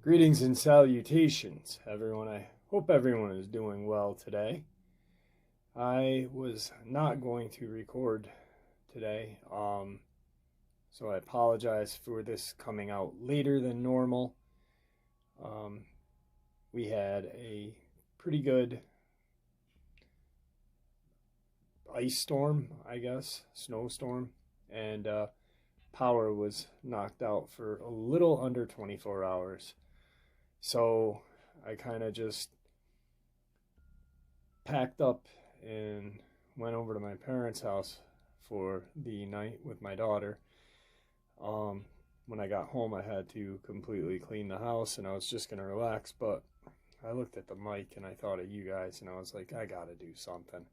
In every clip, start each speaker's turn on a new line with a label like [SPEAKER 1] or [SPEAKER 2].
[SPEAKER 1] Greetings and salutations, everyone. I hope everyone is doing well today. I was not going to record today, so I apologize for this coming out later than normal. We had a pretty good ice storm, I guess, snowstorm, and power was knocked out for a little under 24 hours. So I kind of just packed up and went over to my parents' house for the night with my daughter. When I got home, I had to completely clean the house, and I was just going to relax, but I looked at the mic and I thought of you guys, and I was like, I got to do something.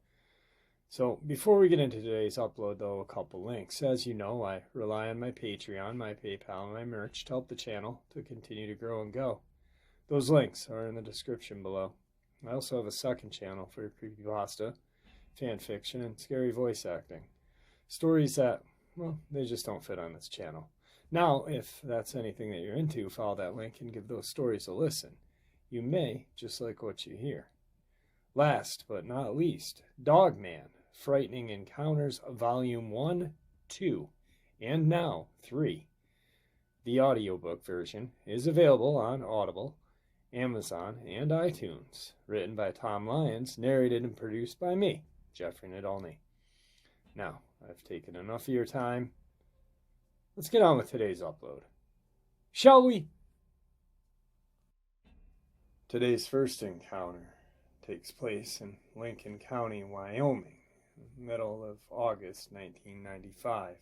[SPEAKER 1] So before we get into today's upload, though, a couple links. As you know, I rely on my Patreon, my PayPal, and my merch to help the channel to continue to grow and go. Those links are in the description below. I also have a second channel for creepypasta, fan fiction, and scary voice acting. Stories that, well, they just don't fit on this channel. Now, if that's anything that you're into, follow that link and give those stories a listen. You may just like what you hear. Last but not least, Dogman, Frightening Encounters, Volume 1, 2, and now 3. The audiobook version is available on Audible, Amazon, and iTunes. Written by Tom Lyons, narrated and produced by me, Jeffrey Nadolny. Now, I've taken enough of your time. Let's get on with today's upload. Shall we? Today's first encounter takes place in Lincoln County, Wyoming, in the middle of August 1995.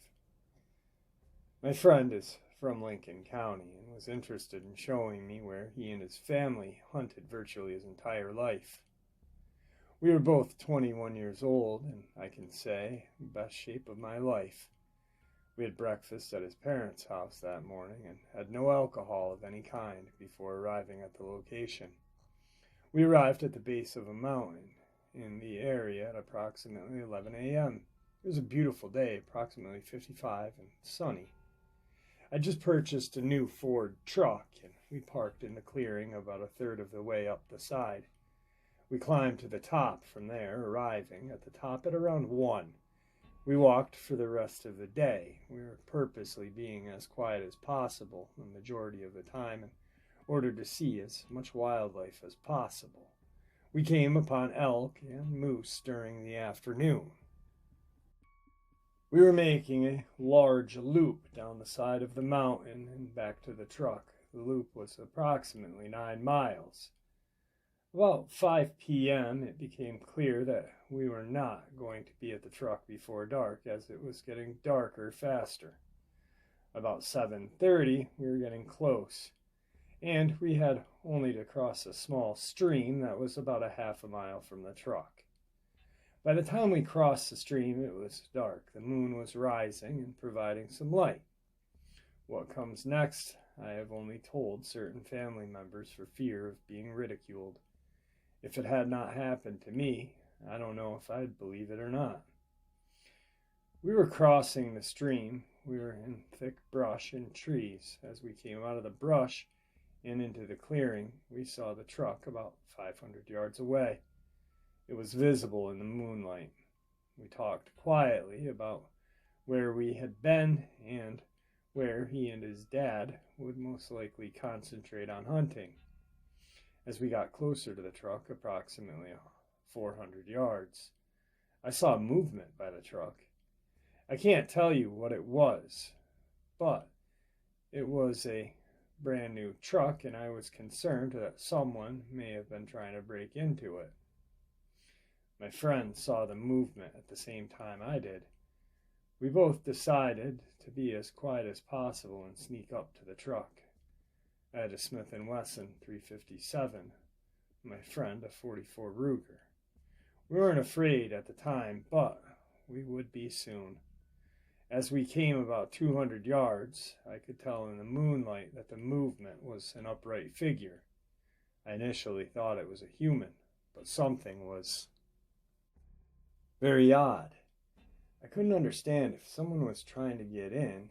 [SPEAKER 1] My friend is from Lincoln County and was interested in showing me where he and his family hunted virtually his entire life. We were both 21 years old, and I can say, best shape of my life. We had breakfast at his parents' house that morning and had no alcohol of any kind before arriving at the location. We arrived at the base of a mountain in the area at approximately 11 a.m. It was a beautiful day, approximately 55 and sunny. I just purchased a new Ford truck, and we parked in the clearing about a third of the way up the side. We climbed to the top from there, arriving at the top at around 1. We walked for the rest of the day. We were purposely being as quiet as possible the majority of the time in order to see as much wildlife as possible. We came upon elk and moose during the afternoon. We were making a large loop down the side of the mountain and back to the truck. The loop was approximately 9 miles. About 5 p.m., it became clear that we were not going to be at the truck before dark, as it was getting darker faster. About 7:30, we were getting close, and we had only to cross a small stream that was about a half a mile from the truck. By the time we crossed the stream, it was dark. The moon was rising and providing some light. What comes next, I have only told certain family members for fear of being ridiculed. If it had not happened to me, I don't know if I'd believe it or not. We were crossing the stream. We were in thick brush and trees. As we came out of the brush and into the clearing, we saw the truck about 500 yards away. It was visible in the moonlight. We talked quietly about where we had been and where he and his dad would most likely concentrate on hunting. As we got closer to the truck, approximately 400 yards, I saw movement by the truck. I can't tell you what it was, but it was a brand new truck, and I was concerned that someone may have been trying to break into it. My friend saw the movement at the same time I did. We both decided to be as quiet as possible and sneak up to the truck. I had a Smith & Wesson .357, my friend a .44 Ruger. We weren't afraid at the time, but we would be soon. As we came about 200 yards, I could tell in the moonlight that the movement was an upright figure. I initially thought it was a human, but something was very odd. I couldn't understand if someone was trying to get in,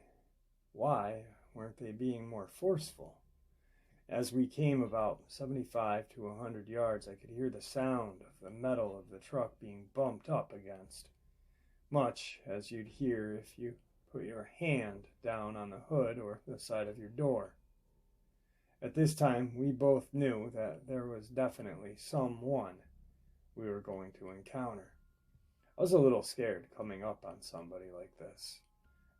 [SPEAKER 1] why weren't they being more forceful? As we came about 75 to 100 yards, I could hear the sound of the metal of the truck being bumped up against, much as you'd hear if you put your hand down on the hood or the side of your door. At this time, we both knew that there was definitely someone we were going to encounter. I was a little scared coming up on somebody like this.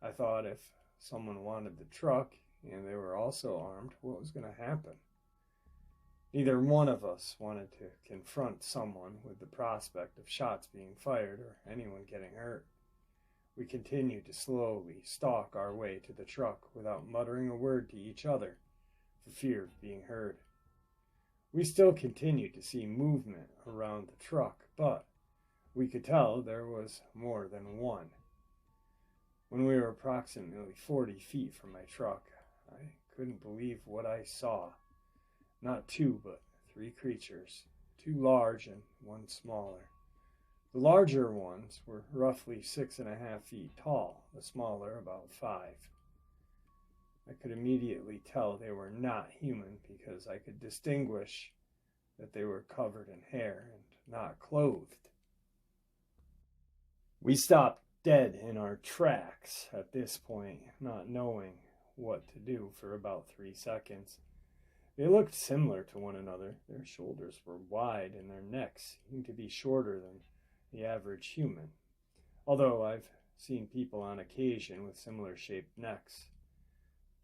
[SPEAKER 1] I thought if someone wanted the truck and they were also armed, what was going to happen? Neither one of us wanted to confront someone with the prospect of shots being fired or anyone getting hurt. We continued to slowly stalk our way to the truck without muttering a word to each other for fear of being heard. We still continued to see movement around the truck, but we could tell there was more than one. When we were approximately 40 feet from my truck, I couldn't believe what I saw. Not two, but three creatures, two large and one smaller. The larger ones were roughly 6.5 feet tall, the smaller about 5. I could immediately tell they were not human because I could distinguish that they were covered in hair and not clothed. We stopped dead in our tracks at this point, not knowing what to do for about 3 seconds. They looked similar to one another. Their shoulders were wide and their necks seemed to be shorter than the average human, although I've seen people on occasion with similar shaped necks.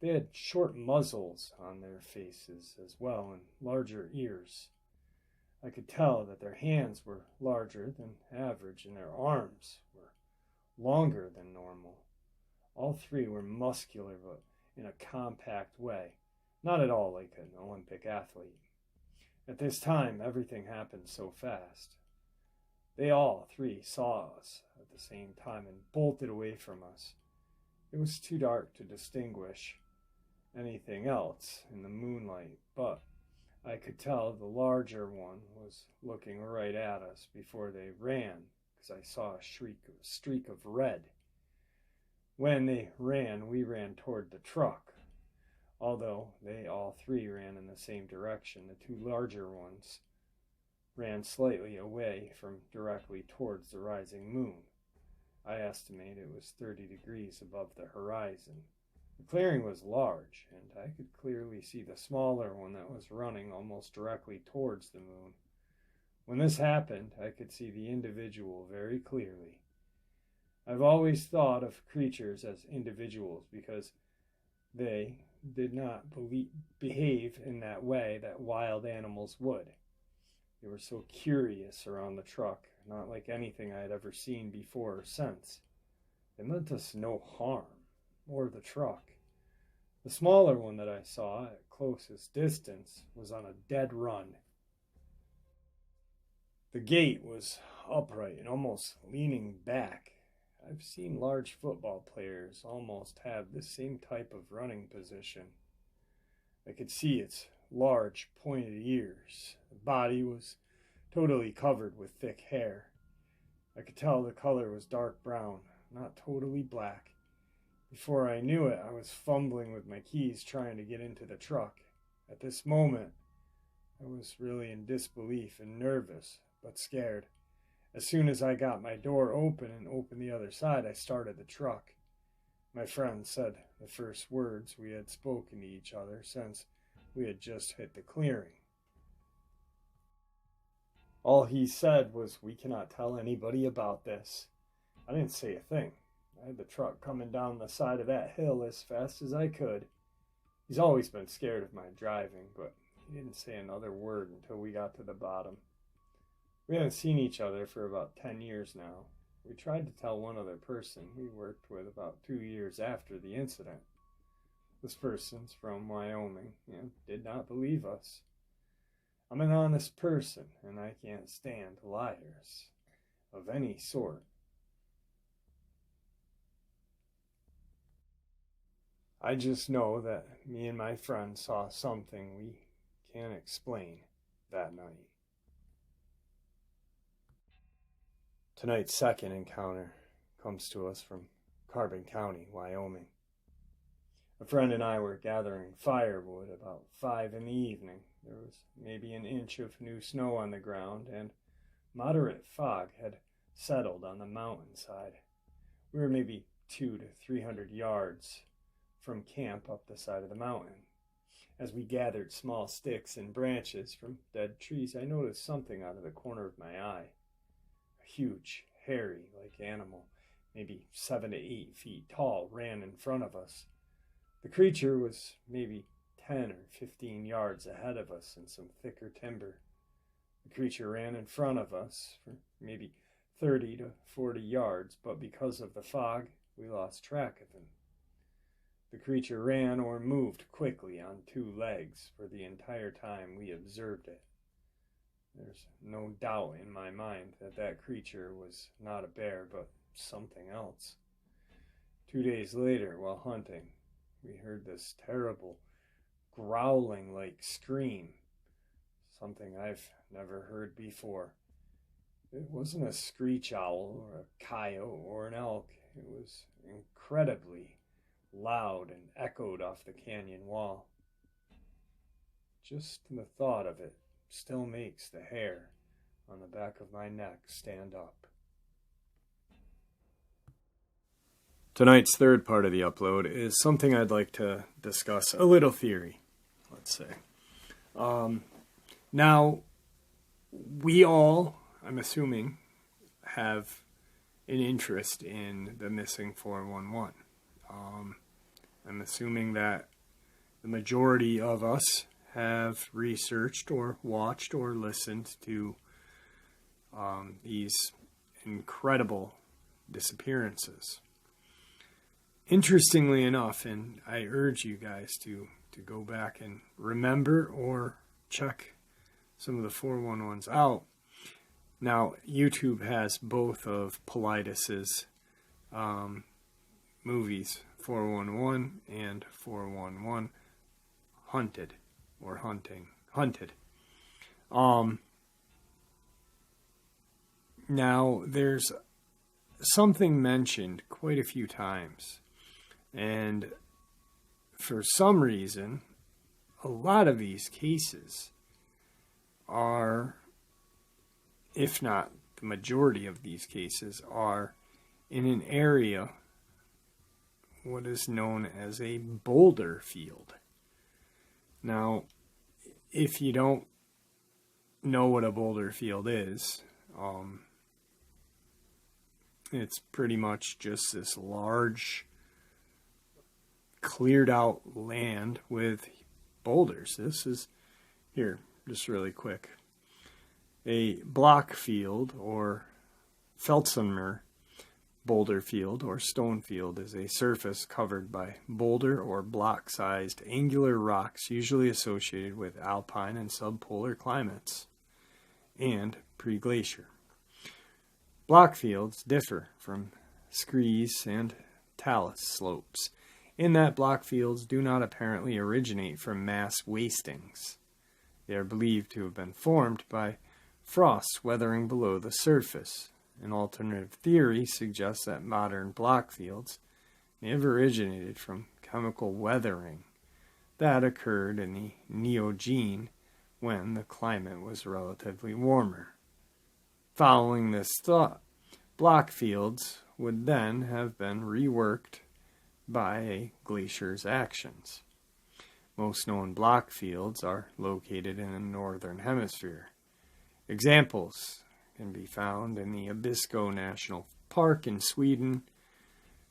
[SPEAKER 1] They had short muzzles on their faces as well and larger ears. I could tell that their hands were larger than average and their arms were longer than normal. All three were muscular but in a compact way, not at all like an Olympic athlete. At this time, everything happened so fast. They all three saw us at the same time and bolted away from us. It was too dark to distinguish anything else in the moonlight, but I could tell the larger one was looking right at us before they ran, because I saw a streak of red. When they ran, we ran toward the truck. Although they all three ran in the same direction, the two larger ones ran slightly away from directly towards the rising moon. I estimate it was 30 degrees above the horizon. The clearing was large, and I could clearly see the smaller one that was running almost directly towards the moon. When this happened, I could see the individual very clearly. I've always thought of creatures as individuals because they did not behave in that way that wild animals would. They were so curious around the truck, not like anything I had ever seen before or since. They meant us no harm, or the truck. The smaller one that I saw at closest distance was on a dead run. The gait was upright and almost leaning back. I've seen large football players almost have this same type of running position. I could see its large, pointed ears. The body was totally covered with thick hair. I could tell the color was dark brown, not totally black. Before I knew it, I was fumbling with my keys trying to get into the truck. At this moment, I was really in disbelief and nervous, but scared. As soon as I got my door open and opened the other side, I started the truck. My friend said the first words we had spoken to each other since we had just hit the clearing. All he said was, "We cannot tell anybody about this." I didn't say a thing. I had the truck coming down the side of that hill as fast as I could. He's always been scared of my driving, but he didn't say another word until we got to the bottom. We haven't seen each other for about 10 years now. We tried to tell one other person we worked with about 2 years after the incident. This person's from Wyoming and did not believe us. I'm an honest person, and I can't stand liars of any sort. I just know that me and my friend saw something we can't explain that night. Tonight's second encounter comes to us from Carbon County, Wyoming. A friend and I were gathering firewood about 5 in the evening. There was maybe an inch of new snow on the ground, and moderate fog had settled on the mountainside. We were maybe 200 to 300 yards from camp up the side of the mountain. As we gathered small sticks and branches from dead trees, I noticed something out of the corner of my eye. A huge, hairy-like animal, maybe 7 to 8 feet tall, ran in front of us. The creature was maybe 10 or 15 yards ahead of us in some thicker timber. The creature ran in front of us for maybe 30 to 40 yards, but because of the fog, we lost track of him. The creature ran or moved quickly on 2 legs for the entire time we observed it. There's no doubt in my mind that that creature was not a bear, but something else. 2 days later, while hunting, we heard this terrible, growling-like scream, something I've never heard before. It wasn't a screech owl or a coyote or an elk. It was incredibly loud and echoed off the canyon wall. Just the thought of it still makes the hair on the back of my neck stand up. Tonight's third part of the upload is something I'd like to discuss, a little theory, let's say. Now, we all, I'm assuming, have an interest in the missing 411. I'm assuming that the majority of us have researched or watched or listened to these incredible disappearances. Interestingly enough, and I urge you guys to go back and remember or check some of the 411s out. Now, YouTube has both of Politis's movies, 411 and 411 Hunted, or Hunted. Now, there's something mentioned quite a few times, and for some reason, a lot of these cases are, if not the majority of these cases, are in an area what is known as a boulder field. Now, if you don't know what a boulder field is, it's pretty much just this large, cleared out land with boulders. This is, here, just really quick. A block field or Felsenmer boulder field or stone field is a surface covered by boulder or block-sized angular rocks usually associated with alpine and subpolar climates and pre-glacier. Block fields differ from screes and talus slopes in that block fields do not apparently originate from mass wastings. They are believed to have been formed by frost weathering below the surface. An alternative theory suggests that modern block fields may have originated from chemical weathering that occurred in the Neogene when the climate was relatively warmer. Following this thought, block fields would then have been reworked by a glacier's actions. Most known block fields are located in the northern hemisphere. Examples can be found in the Abisko National Park in Sweden,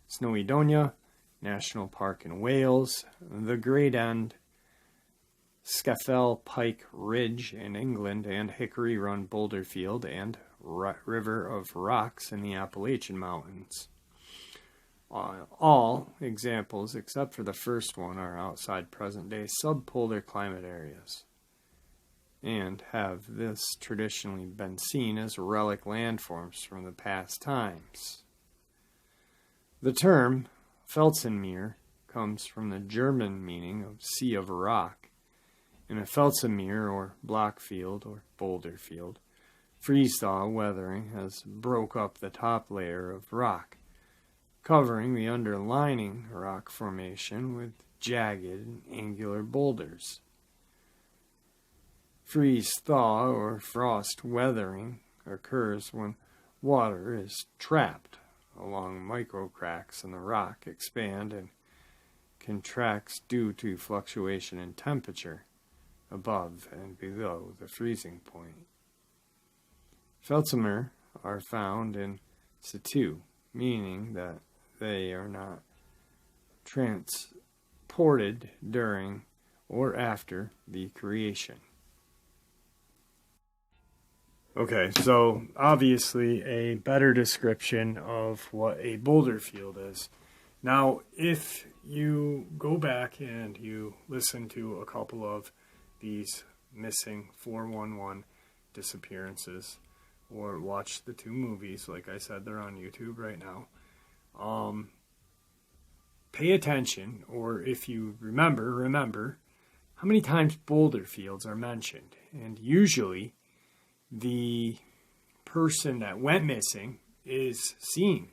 [SPEAKER 1] Snowdonia National Park in Wales, the Great End, Scafell Pike Ridge in England, and Hickory Run Boulder Field and River of Rocks in the Appalachian Mountains. All examples, except for the first one, are outside present-day subpolar climate areas and have this traditionally been seen as relic landforms from the past times. The term Felsenmeer comes from the German meaning of sea of rock. In a Felsenmeer, or block field, or boulder field, freeze-thaw weathering has broke up the top layer of rock, covering the underlying rock formation with jagged and angular boulders. Freeze-thaw or frost weathering occurs when water is trapped along microcracks in the rock, expand and contracts due to fluctuation in temperature above and below the freezing point. Felsimer are found in situ, meaning that they are not transported during or after the creation. Okay, so obviously a better description of what a boulder field is. Now, if you go back and you listen to a couple of these missing 411 disappearances, or watch the 2 movies, like I said, they're on YouTube right now, pay attention, or if you remember how many times boulder fields are mentioned. And usually the person that went missing is seen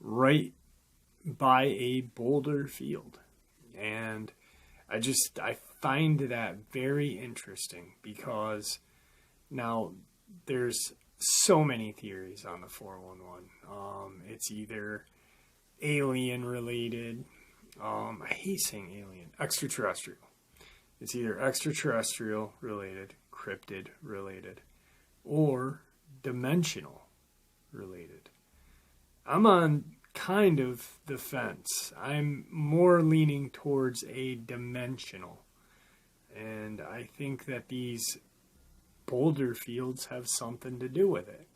[SPEAKER 1] right by a boulder field. And I find that very interesting, because now there's so many theories on the 411. It's either alien related, I hate saying alien, extraterrestrial. It's either extraterrestrial related, cryptid related, or dimensional related. I'm on kind of the fence. I'm more leaning towards a dimensional. And I think that these boulder fields have something to do with it.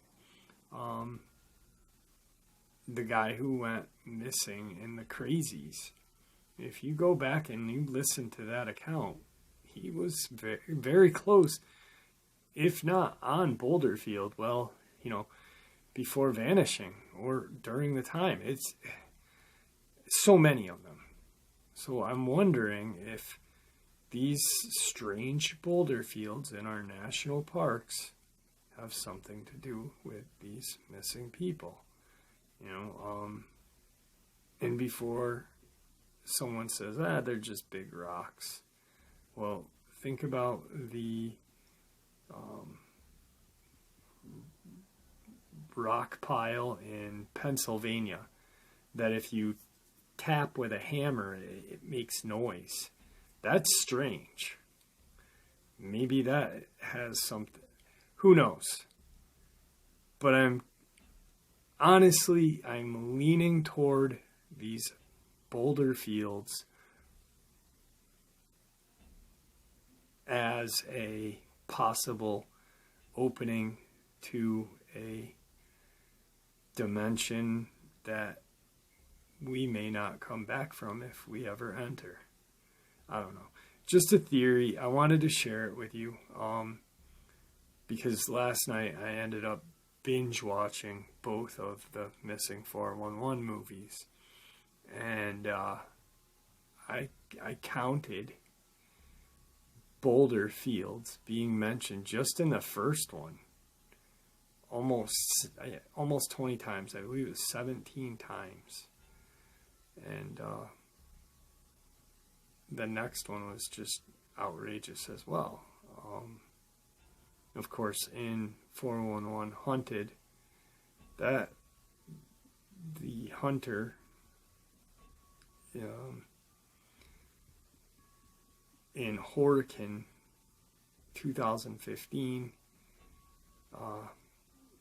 [SPEAKER 1] The guy who went missing in the Crazies, if you go back and you listen to that account, he was very, very close, if not on Boulder Field, well, before vanishing or during the time. It's so many of them. So I'm wondering if these strange boulder fields in our national parks have something to do with these missing people. And before someone says, they're just big rocks. Well, think about the rock pile in Pennsylvania that if you tap with a hammer, it makes noise. That's strange. Maybe that has something. Who knows? But I'm leaning toward these boulder fields as a possible opening to a dimension that we may not come back from if we ever enter. I don't know. Just a theory. I wanted to share it with you because last night I ended up binge watching both of the missing 411 movies, and I counted boulder fields being mentioned just in the first one almost 20 times. I believe it was 17 times. And the next one was just outrageous as well. Of course, in 411 Hunted, that the hunter in Hurricane 2015,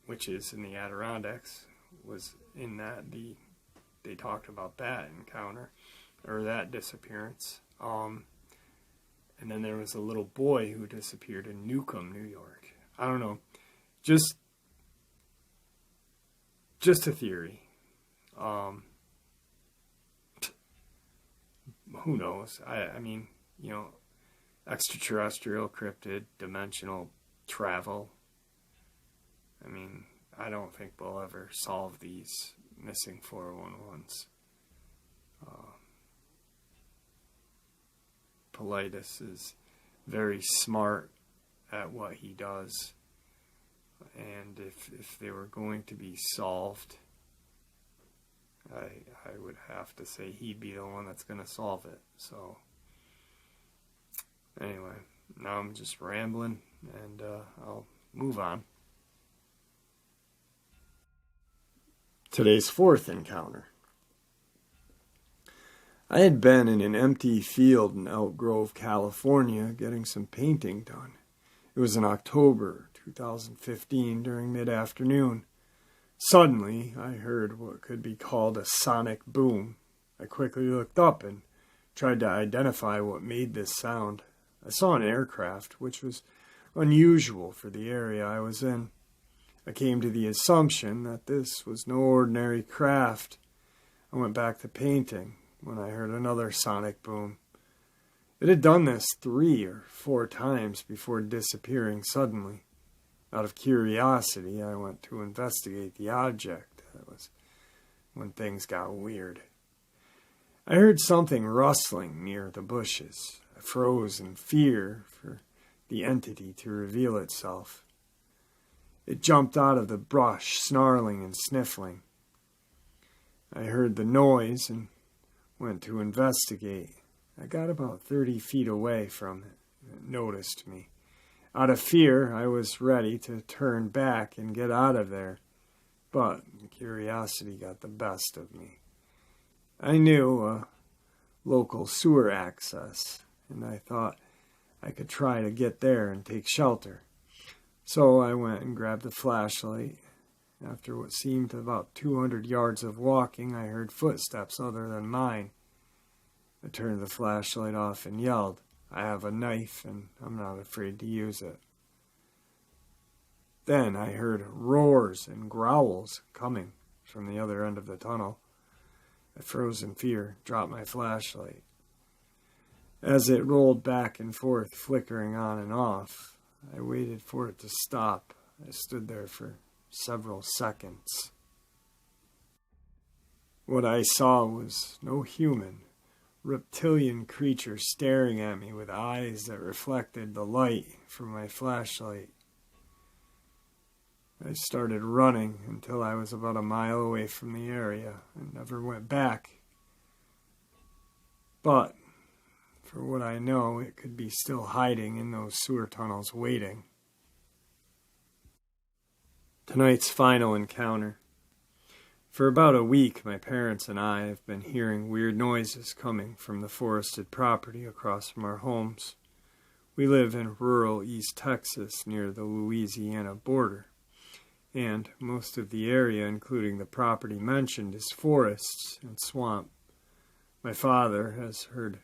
[SPEAKER 1] which is in the Adirondacks, was in that they talked about that encounter or that disappearance. And then there was a little boy who disappeared in Newcomb, New York. I don't know, just a theory. Who knows? I mean, extraterrestrial, cryptid, dimensional travel. I mean, I don't think we'll ever solve these missing 411s. Politis is very smart at what he does, and if they were going to be solved, I would have to say he'd be the one that's going to solve it. So, anyway, now I'm just rambling, and I'll move on. Today's fourth encounter. I had been in an empty field in Elk Grove, California, getting some painting done. It was in October 2015 during mid-afternoon. Suddenly, I heard what could be called a sonic boom. I quickly looked up and tried to identify what made this sound. I saw an aircraft, which was unusual for the area I was in. I came to the assumption that this was no ordinary craft. I went back to painting when I heard another sonic boom. It had done this 3 or 4 times before disappearing suddenly. Out of curiosity, I went to investigate the object. That was when things got weird. I heard something rustling near the bushes. I froze in fear for the entity to reveal itself. It jumped out of the brush, snarling and sniffling. I heard the noise and went to investigate. I got about 30 feet away from it. It noticed me. Out of fear, I was ready to turn back and get out of there, but curiosity got the best of me. I knew a local sewer access, and I thought I could try to get there and take shelter. So I went and grabbed the flashlight. After what seemed about 200 yards of walking, I heard footsteps other than mine. I turned the flashlight off and yelled, "I have a knife and I'm not afraid to use it." Then I heard roars and growls coming from the other end of the tunnel. I froze in fear, dropped my flashlight. As it rolled back and forth, flickering on and off, I waited for it to stop. I stood there for several seconds. What I saw was no human, reptilian creature staring at me with eyes that reflected the light from my flashlight. I started running until I was about a mile away from the area and never went back. But, for what I know, it could be still hiding in those sewer tunnels waiting. Tonight's final encounter. For about a week, my parents and I have been hearing weird noises coming from the forested property across from our homes. We live in rural East Texas near the Louisiana border, and most of the area, including the property mentioned, is forests and swamp. My father has heard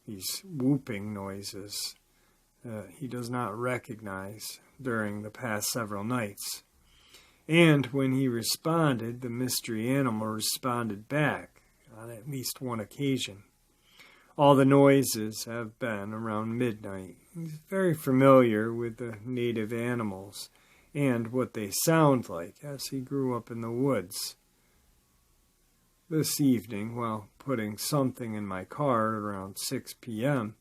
[SPEAKER 1] these whooping noises that he does not recognize during the past several nights. And when he responded, the mystery animal responded back on at least one occasion. All the noises have been around midnight. He's very familiar with the native animals and what they sound like as he grew up in the woods. This evening, while putting something in my car around 6 p.m.,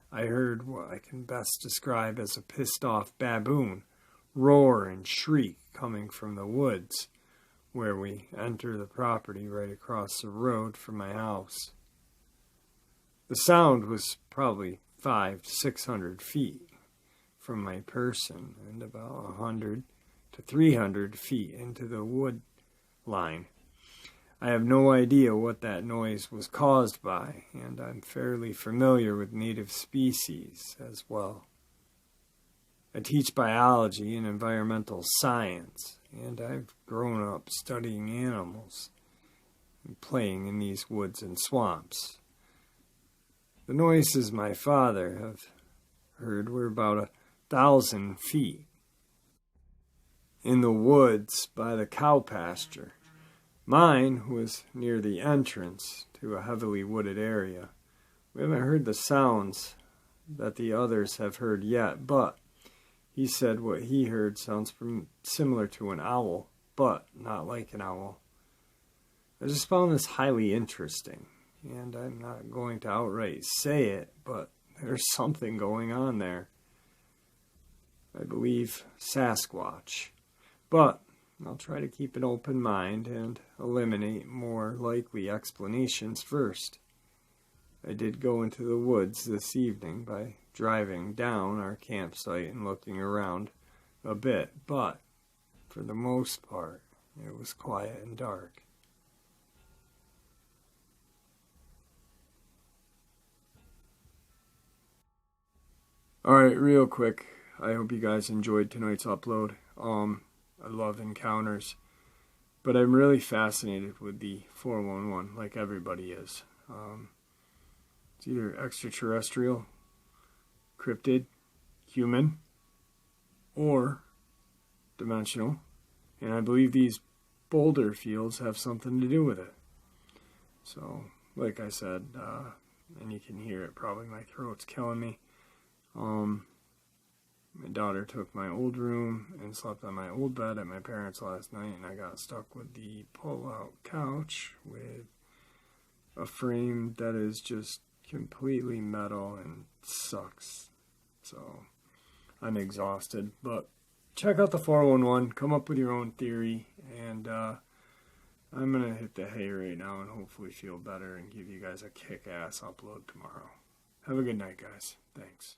[SPEAKER 1] I heard what I can best describe as a pissed-off baboon roar and shriek coming from the woods, where we enter the property right across the road from my house. The sound was probably 500 to 600 feet from my person and about 100 to 300 feet into the wood line. I have no idea what that noise was caused by, and I'm fairly familiar with native species as well. I teach biology and environmental science, and I've grown up studying animals and playing in these woods and swamps. The noises my father have heard were about 1,000 feet in the woods by the cow pasture. Mine was near the entrance to a heavily wooded area. We haven't heard the sounds that the others have heard yet, but he said what he heard sounds similar to an owl, but not like an owl. I just found this highly interesting, and I'm not going to outright say it, but there's something going on there. I believe Sasquatch, but I'll try to keep an open mind and eliminate more likely explanations first. I did go into the woods this evening by driving down our campsite and looking around a bit, but for the most part, it was quiet and dark. Alright, real quick, I hope you guys enjoyed tonight's upload. I love encounters, but I'm really fascinated with the 411, like everybody is. It's either extraterrestrial, cryptid, human, or dimensional, and I believe these Boulder Fields have something to do with it. So, like I said, and you can hear it, probably my throat's killing me. My daughter took my old room and slept on my old bed at my parents' last night, and I got stuck with the pull-out couch with a frame that is just completely metal and sucks. So, I'm exhausted, but check out the 411, come up with your own theory, and I'm going to hit the hay right now and hopefully feel better and give you guys a kick-ass upload tomorrow. Have a good night, guys. Thanks.